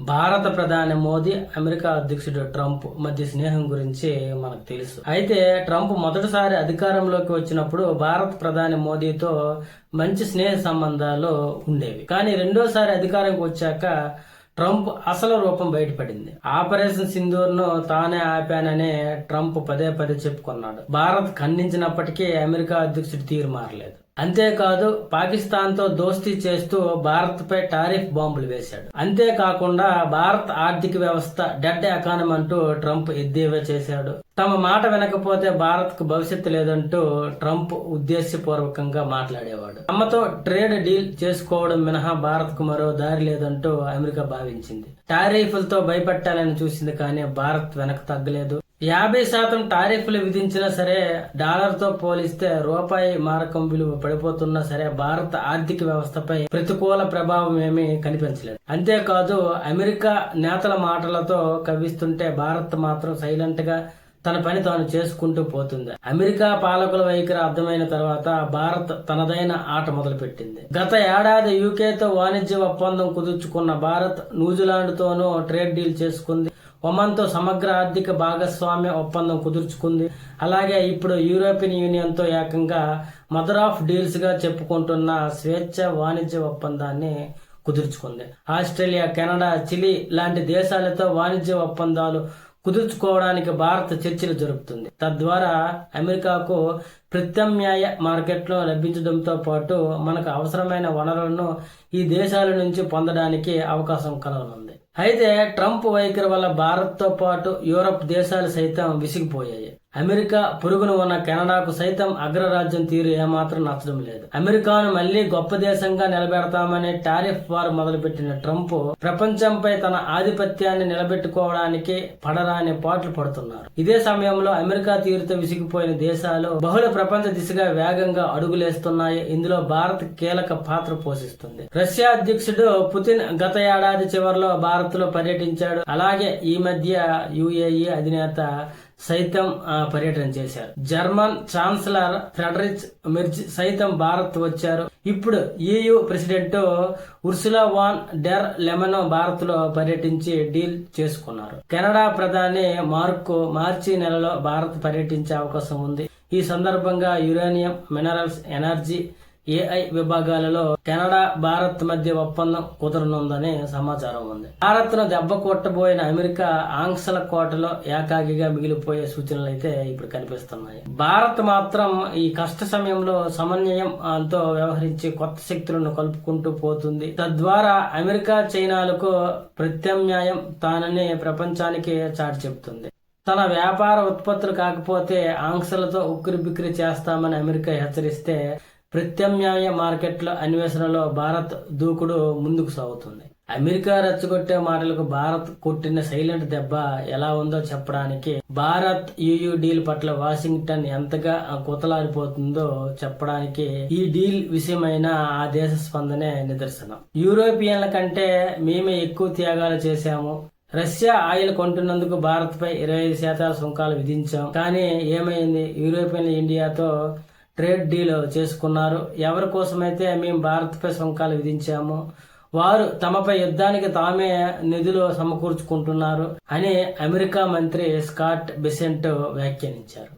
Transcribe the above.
భారత ప్రధాని మోదీ, అమెరికా అధ్యక్షుడు ట్రంప్ మధ్య స్నేహం గురించి మనకు తెలుసు. అయితే ట్రంప్ మొదటిసారి అధికారంలోకి వచ్చినప్పుడు భారత ప్రధాని మోదీతో మంచి స్నేహ సంబంధాలు ఉండేవి. కానీ రెండోసారి అధికారంకి వచ్చాక ట్రంప్ అసలు రూపం బయటపడింది. ఆపరేషన్ సింధూర్ ను తానే ఆపానని ట్రంప్ పదే పదే చెప్పుకున్నాడు. భారత్ ఖండించినప్పటికీ అమెరికా అధ్యక్షుడి తీరు మారలేదు. అంతేకాదు పాకిస్తాన్ తో దోస్తీ చేస్తూ భారత్ పై టారిఫ్ బాంబులు వేశాడు. అంతేకాకుండా భారత్ ఆర్థిక వ్యవస్థ డెడ్ ఎకానమీ అంటూ ట్రంప్ ఎద్దేవా చేశాడు. తమ మాట వినకపోతే భారత్ కు భవిష్యత్తు లేదంటూ ట్రంప్ ఉద్దేశపూర్వకంగా మాట్లాడేవాడు. తమతో ట్రేడ్ డీల్ చేసుకోవడం మినహా భారత్ కు మరో దారి లేదంటూ అమెరికా భావించింది. టారిఫ్లతో భయపెట్టాలని చూసింది, కానీ భారత్ వెనక్కి తగ్గలేదు. 50% టారిఫ్లు విధించినా సరే డాలర్ తో పోలిస్తే రూపాయి మారకం విలువ పడిపోతున్నా సరే భారత ఆర్థిక వ్యవస్థపై ప్రతికూల ప్రభావం ఏమీ కనిపించలేదు. అంతేకాదు అమెరికా నేతల మాటలతో కవ్విస్తుంటే భారత్ మాత్రం సైలెంట్ గా తన పని తాను చేసుకుంటూ పోతుంది. అమెరికా పాలకుల వైఖరి అర్థమైన తర్వాత భారత్ తనదైన ఆట మొదలుపెట్టింది. గత ఏడాది యూకేతో వాణిజ్య ఒప్పందం కుదుర్చుకున్న భారత్ న్యూజిలాండ్ తోనూ ట్రేడ్ డీల్ చేసుకుంది. ఒమన్ తో సమగ్ర ఆర్థిక భాగస్వామ్య ఒప్పందం కుదుర్చుకుంది. అలాగే ఇప్పుడు యూరోపియన్ యూనియన్ తో ఏకంగా మదర్ ఆఫ్ డీల్స్ గా చెప్పుకుంటున్న స్వేచ్ఛ వాణిజ్య ఒప్పందాన్ని కుదుర్చుకుంది. ఆస్ట్రేలియా, కెనడా, చిలీ లాంటి దేశాలతో వాణిజ్య ఒప్పందాలు కుదుర్చుకోవడానికి భారత్ చర్చలు జరుపుతుంది. తద్వారా అమెరికాకు ప్రత్యామ్నాయ మార్కెట్లో లభించడంతో పాటు మనకు అవసరమైన వనరులను ఈ దేశాల నుంచి పొందడానికి అవకాశం కలగనుంది. అయితే ట్రంప్ వైఖరి వల్ల భారత్ తో పాటు యూరప్ దేశాలు సైతం విసిగిపోయాయి. అమెరికా పొరుగున ఉన్న కెనడాకు సైతం అగ్రరాజ్యం తీరు ఏమాత్రం నచ్చడం లేదు. అమెరికాను మళ్లీ గొప్ప దేశంగా నిలబెడతామని టారిఫ్ వార్ మొదలుపెట్టిన ట్రంప్ ప్రపంచంపై తన ఆధిపత్యాన్ని నిలబెట్టుకోవడానికి పడరాని పాటలు పడుతున్నారు. ఇదే సమయంలో అమెరికా తీరుతో విసిగిపోయిన దేశాలు బహుళ ప్రపంచ దిశగా వేగంగా అడుగులేస్తున్నాయి. ఇందులో భారత్ కీలక పాత్ర పోషిస్తుంది. రష్యా అధ్యక్షుడు పుతిన్ గత ఏడాది చివరిలో భారత్ లో పర్యటించాడు. అలాగే ఈ మధ్య యుఏఈ అధినేత సైతం పర్యటన చేశారు. జర్మన్ ఛాన్సలర్ ఫ్రెడరిచ్ మెర్జ్ సైతం భారత్ వచ్చారు. ఇప్పుడు EU president Ursula van der lemon Bharat లో పర్యటించి డీల్ చేసుకున్నారు. కెనడా ప్రధాని మార్చి నెలలో భారత్ పర్యటించే అవకాశం ఉంది. ఈ సందర్భంగా యురేనియం, మినరల్స్, ఎనర్జీ, AI విభాగాలలో కెనడా, భారత్ మధ్య ఒప్పందం కుదరనుందని సమాచారం ఉంది. భారత్ ను దెబ్బ కొట్టబోయిన అమెరికా ఆంక్షల కోటలో ఏకాగిగా మిగిలిపోయే సూచనలు అయితే ఇప్పుడు కనిపిస్తున్నాయి. భారత్ మాత్రం ఈ కష్ట సమయంలో సమన్వయంతో వ్యవహరించి కొత్త శక్తులను కలుపుకుంటూ పోతుంది. తద్వారా అమెరికా, చైనాలకు ప్రత్యామ్నాయం తానని ప్రపంచానికి చాటి చెబుతుంది. తన వ్యాపార ఉత్పత్తులు కాకపోతే ఆంక్షలతో ఉక్కిరిబిక్కిరి చేస్తామని అమెరికా హెచ్చరిస్తే ప్రత్యామ్నాయ మార్కెట్ల అన్వేషణలో భారత్ దూకుడు ముందుకు సాగుతుంది. అమెరికా రెచ్చగొట్టే మాటలకు భారత్ కొట్టిన సైలెంట్ దెబ్బ ఎలా ఉందో చెప్పడానికి, భారత్ EU డీల్ పట్ల వాషింగ్టన్ ఎంతగా కుతలారిపోతుందో చెప్పడానికి ఈ డీల్ విషయమైన ఆ దేశ స్పందనే నిదర్శనం. యూరోపియన్ల కంటే మేమే ఎక్కువ త్యాగాలు చేశాము. రష్యా ఆయిల్ కొంటున్నందుకు భారత్ పై 25% సుంకాలు విధించాం. కానీ ఏమైంది? యూరోపియన్లు ఇండియాతో ట్రేడ్ డీల్ చేసుకున్నారు. ఎవరి కోసమైతే మేము భారత్ పై సుంకాలు విధించాము వారు తమపై యుద్ధానికి తామే నిధులు సమకూర్చుకుంటున్నారు అని అమెరికా మంత్రి స్కాట్ బెసెంట్ వ్యాఖ్యానించారు.